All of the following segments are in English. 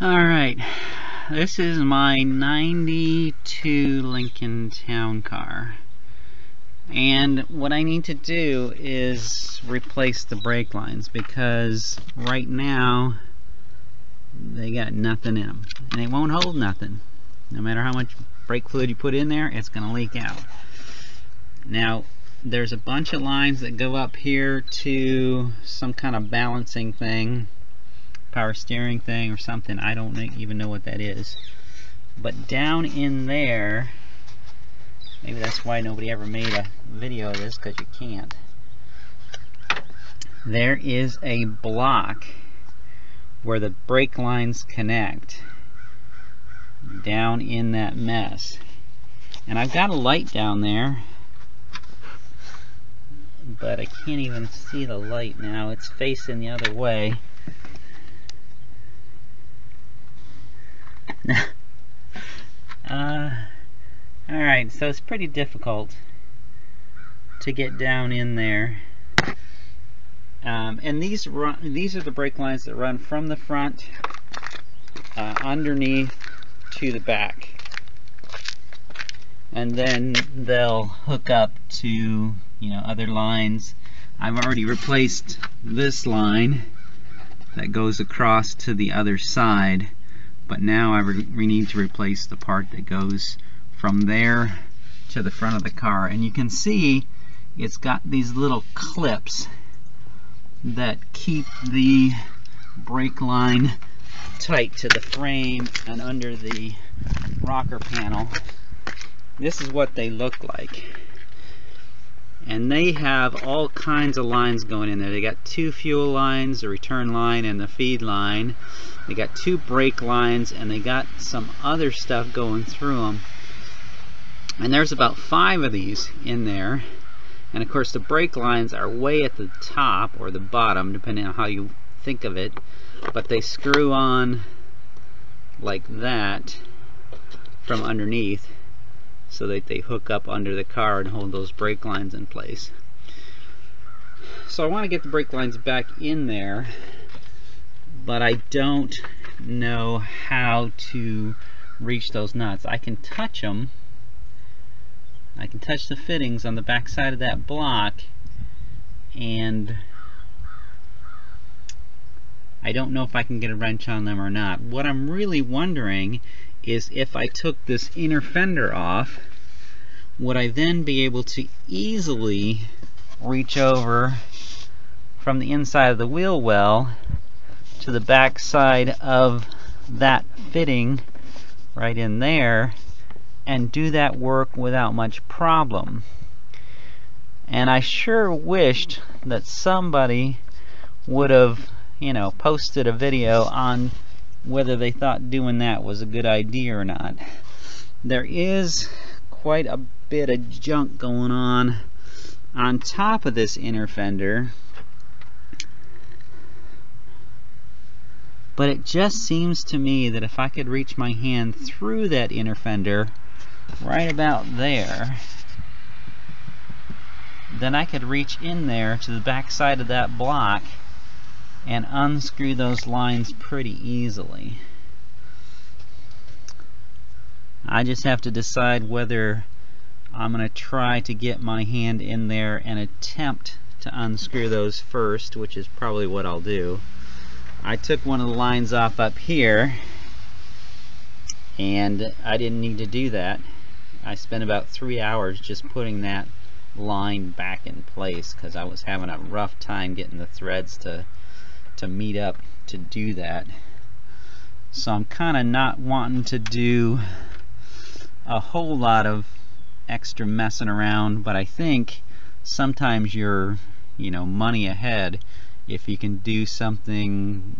Alright, this is my 92 Lincoln Town Car, and what I need to do is replace the brake lines because right now they got nothing in them and it won't hold nothing. No matter how much brake fluid you put in there, it's going to leak out. Now there's a bunch of lines that go up here to some kind of balancing thing, power steering thing or something. I don't even know what that is, but down in there, maybe that's why nobody ever made a video of this, because you can't. There is a block where the brake lines connect down in that mess, and I've got a light down there, but I can't even see the light now. It's facing the other way. Alright, so it's pretty difficult to get down in there. And these are the brake lines that run from the front underneath to the back. And then they'll hook up to, other lines. I've already replaced this line that goes across to the other side. But now we need to replace the part that goes from there to the front of the car. And you can see it's got these little clips that keep the brake line tight to the frame and under the rocker panel. This is what they look like. And they have all kinds of lines going in there. They got two fuel lines, the return line and the feed line. They got two brake lines, and they got some other stuff going through them. And there's about 5 of these in there. And of course the brake lines are way at the top or the bottom, depending on how you think of it. But they screw on like that from underneath, so that they hook up under the car and hold those brake lines in place. So I want to get the brake lines back in there, but I don't know how to reach those nuts. I can touch them. I can touch the fittings on the back side of that block, and I don't know if I can get a wrench on them or not. What I'm really wondering is if I took this inner fender off, would I then be able to easily reach over from the inside of the wheel well to the back side of that fitting right in there and do that work without much problem. And I sure wished that somebody would have, posted a video on whether they thought doing that was a good idea or not. There is quite a bit of junk going on top of this inner fender, but it just seems to me that if I could reach my hand through that inner fender right about there, then I could reach in there to the back side of that block and unscrew those lines pretty easily. I just have to decide whether I'm going to try to get my hand in there and attempt to unscrew those first, which is probably what I'll do. I took one of the lines off up here, and I didn't need to do that. I spent about 3 hours just putting that line back in place because I was having a rough time getting the threads to meet up to do that. So I'm kind of not wanting to do a whole lot of extra messing around, but I think sometimes you're money ahead if you can do something.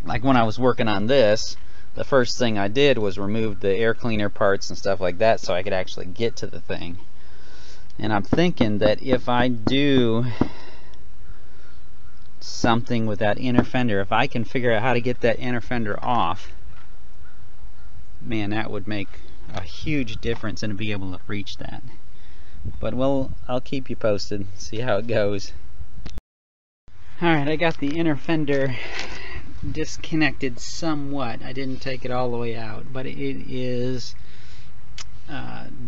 Like when I was working on this, the first thing I did was remove the air cleaner parts and stuff like that so I could actually get to the thing. And I'm thinking that if I do something with that inner fender, if I can figure out how to get that inner fender off, man, that would make a huge difference in being able to reach that. But I'll keep you posted, see how it goes. Alright, I got the inner fender disconnected somewhat. I didn't take it all the way out, but it is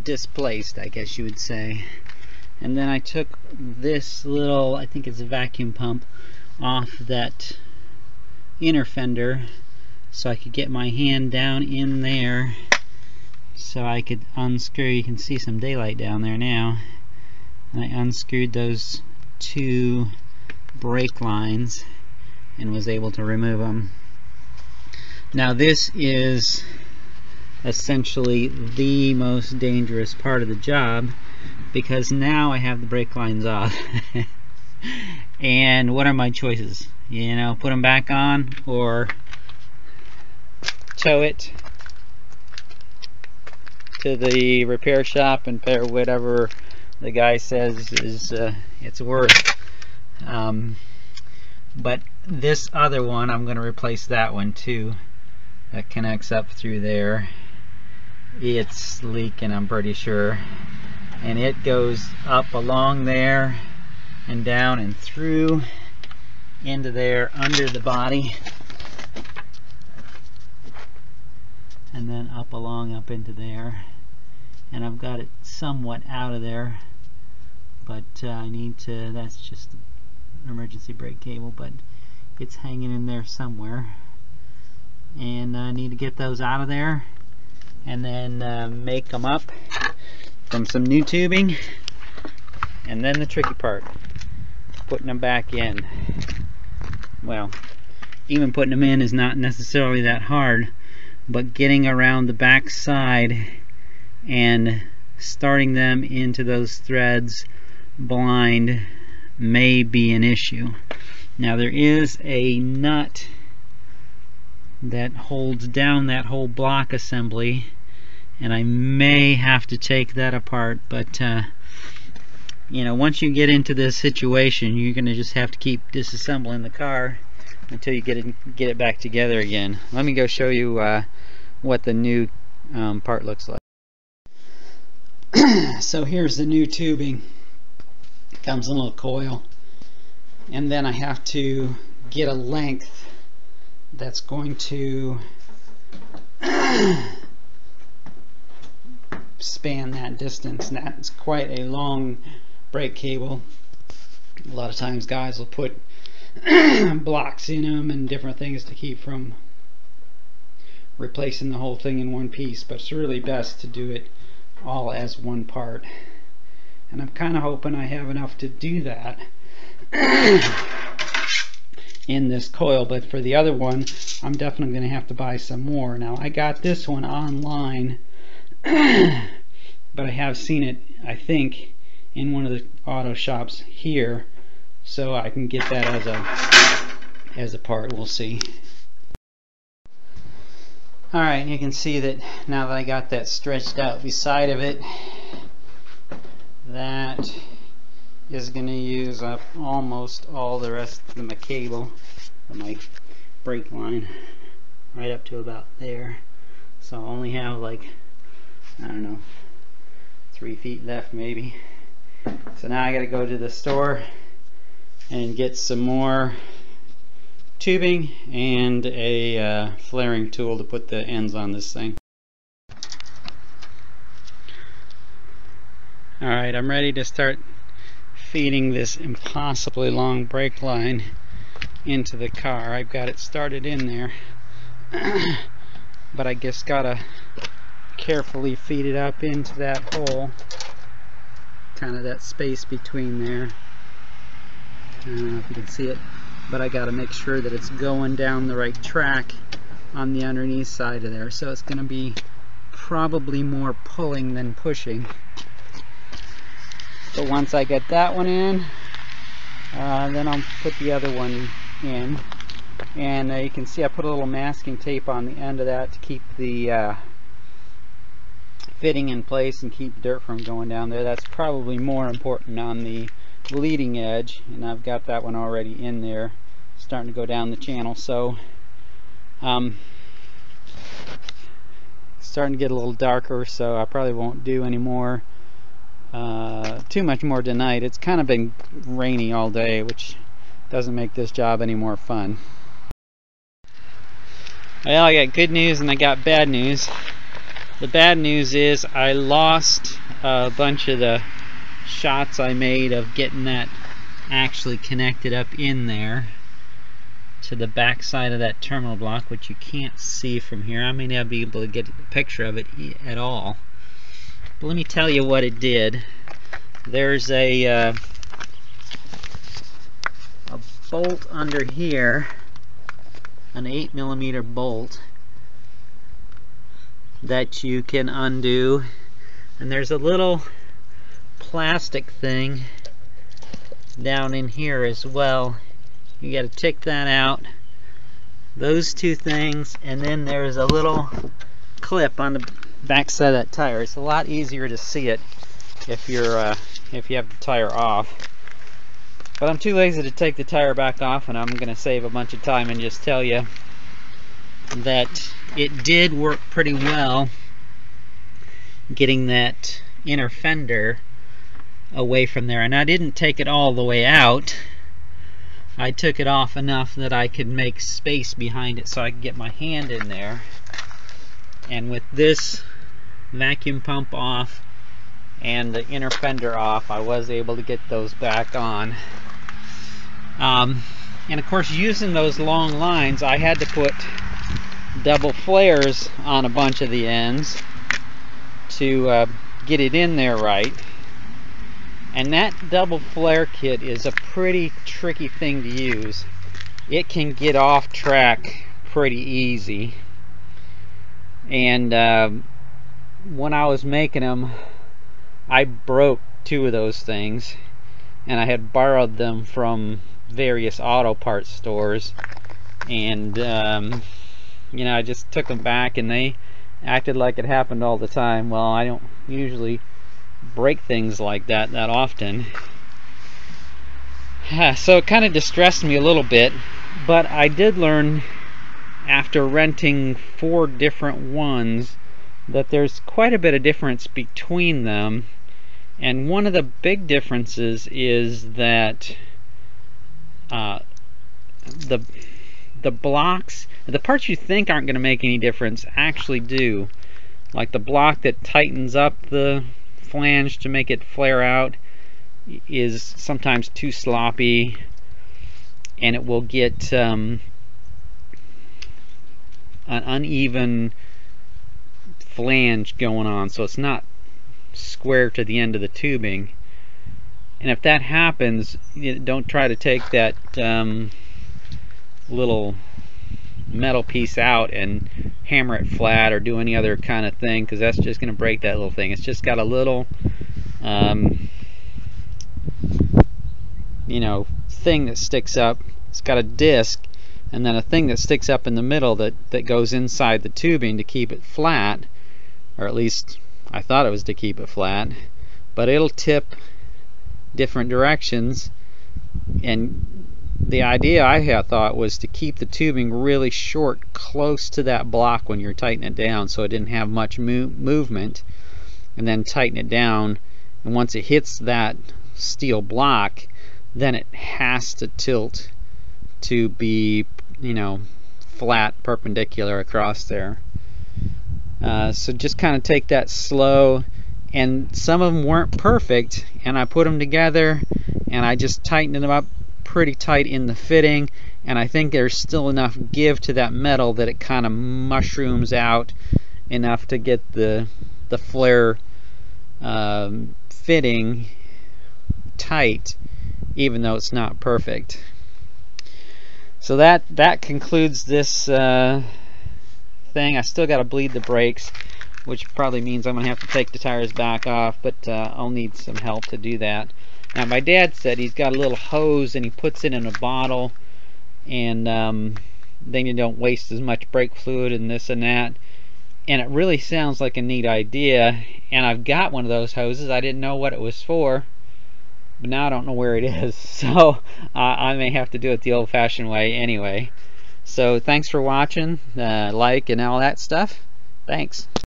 displaced, I guess you would say. And then I took this little, I think it's a vacuum pump, off that inner fender so I could get my hand down in there so I could unscrew. You can see some daylight down there now. And I unscrewed those two brake lines and was able to remove them. Now this is essentially the most dangerous part of the job, because now I have the brake lines off. And what are my choices? You know, put them back on or tow it to the repair shop and pay whatever the guy says is it's worth. But this other one, I'm going to replace that one too. That connects up through there. It's leaking, I'm pretty sure. And it goes up along there and down and through into there under the body, and then up along up into there. And I've got it somewhat out of there, but I need to, that's just an emergency brake cable, but it's hanging in there somewhere, and I need to get those out of there and then make them up from some new tubing. And then the tricky part, putting them back in. Well, even putting them in is not necessarily that hard, but getting around the back side and starting them into those threads blind may be an issue. Now there is a nut that holds down that whole block assembly, and I may have to take that apart, but you know, once you get into this situation, you're going to just have to keep disassembling the car until you get it back together again. Let me go show you what the new part looks like. So here's the new tubing. It comes in a little coil, and then I have to get a length that's going to span that distance, and that's quite a long brake cable. A lot of times guys will put blocks in them and different things to keep from replacing the whole thing in one piece, but it's really best to do it all as one part, and I'm kind of hoping I have enough to do that in this coil. But for the other one, I'm definitely going to have to buy some more. Now I got this one online but I have seen it, I think, in one of the auto shops here, so I can get that as a part. We'll see. Alright, you can see that now that I got that stretched out beside of it, that is going to use up almost all the rest of my cable, or my brake line, right up to about there. So I only have like, I don't know, 3 feet left maybe. So now I got to go to the store and get some more tubing and a flaring tool to put the ends on this thing. Alright, I'm ready to start feeding this impossibly long brake line into the car. I've got it started in there but I just gotta carefully feed it up into that hole, kind of that space between there. I don't know if you can see it, but I gotta make sure that it's going down the right track on the underneath side of there, so it's gonna be probably more pulling than pushing. But once I get that one in, then I'll put the other one in, and you can see I put a little masking tape on the end of that to keep the fitting in place and keep dirt from going down there. That's probably more important on the leading edge, and I've got that one already in there, starting to go down the channel. So starting to get a little darker, so I probably won't do any more too much more tonight. It's kind of been rainy all day, which doesn't make this job any more fun. Well, I got good news and I got bad news. The bad news is I lost a bunch of the shots I made of getting that actually connected up in there to the back side of that terminal block, which you can't see from here. I may not be able to get a picture of it at all. But let me tell you what it did. There's a bolt under here, an 8mm bolt that you can undo, and there's a little plastic thing down in here as well. You got to take that out, those two things, and then there's a little clip on the back side of that tire. It's a lot easier to see it if you have the tire off. But I'm too lazy to take the tire back off, and I'm going to save a bunch of time and just tell you that it did work pretty well getting that inner fender away from there. And I didn't take it all the way out. I took it off enough that I could make space behind it so I could get my hand in there. And with this vacuum pump off and the inner fender off, I was able to get those back on. And of course, using those long lines, I had to put double flares on a bunch of the ends to get it in there right. And that double flare kit is a pretty tricky thing to use. It can get off track pretty easy. And when I was making them, I broke two of those things, and I had borrowed them from various auto parts stores, and you know, I just took them back and they acted like it happened all the time. Well, I don't usually break things like that often. So it kind of distressed me a little bit, but I did learn after renting 4 different ones that there's quite a bit of difference between them. And one of the big differences is that the blocks, the parts you think aren't going to make any difference actually do. Like the block that tightens up the flange to make it flare out is sometimes too sloppy, and it will get an uneven flange going on, so it's not square to the end of the tubing. And if that happens, don't try to take that little metal piece out and hammer it flat or do any other kind of thing, because that's just going to break that little thing. It's just got a little you know, thing that sticks up. It's got a disc and then a thing that sticks up in the middle that goes inside the tubing to keep it flat, or at least I thought it was to keep it flat, but it'll tip different directions. And the idea I had thought was to keep the tubing really short close to that block when you're tightening it down, so it didn't have much movement, and then tighten it down, and once it hits that steel block, then it has to tilt to be, you know, flat, perpendicular across there. So just kind of take that slow, and some of them weren't perfect, and I put them together and I just tightened them up pretty tight in the fitting, and I think there's still enough give to that metal that it kind of mushrooms out enough to get the flare fitting tight, even though it's not perfect. So that concludes this thing. I still got to bleed the brakes, which probably means I'm going to have to take the tires back off, but I'll need some help to do that. Now, my dad said he's got a little hose and he puts it in a bottle, and then you don't waste as much brake fluid and this and that. And it really sounds like a neat idea, and I've got one of those hoses. I didn't know what it was for, but now I don't know where it is, so I may have to do it the old-fashioned way anyway. So thanks for watching, like and all that stuff. Thanks.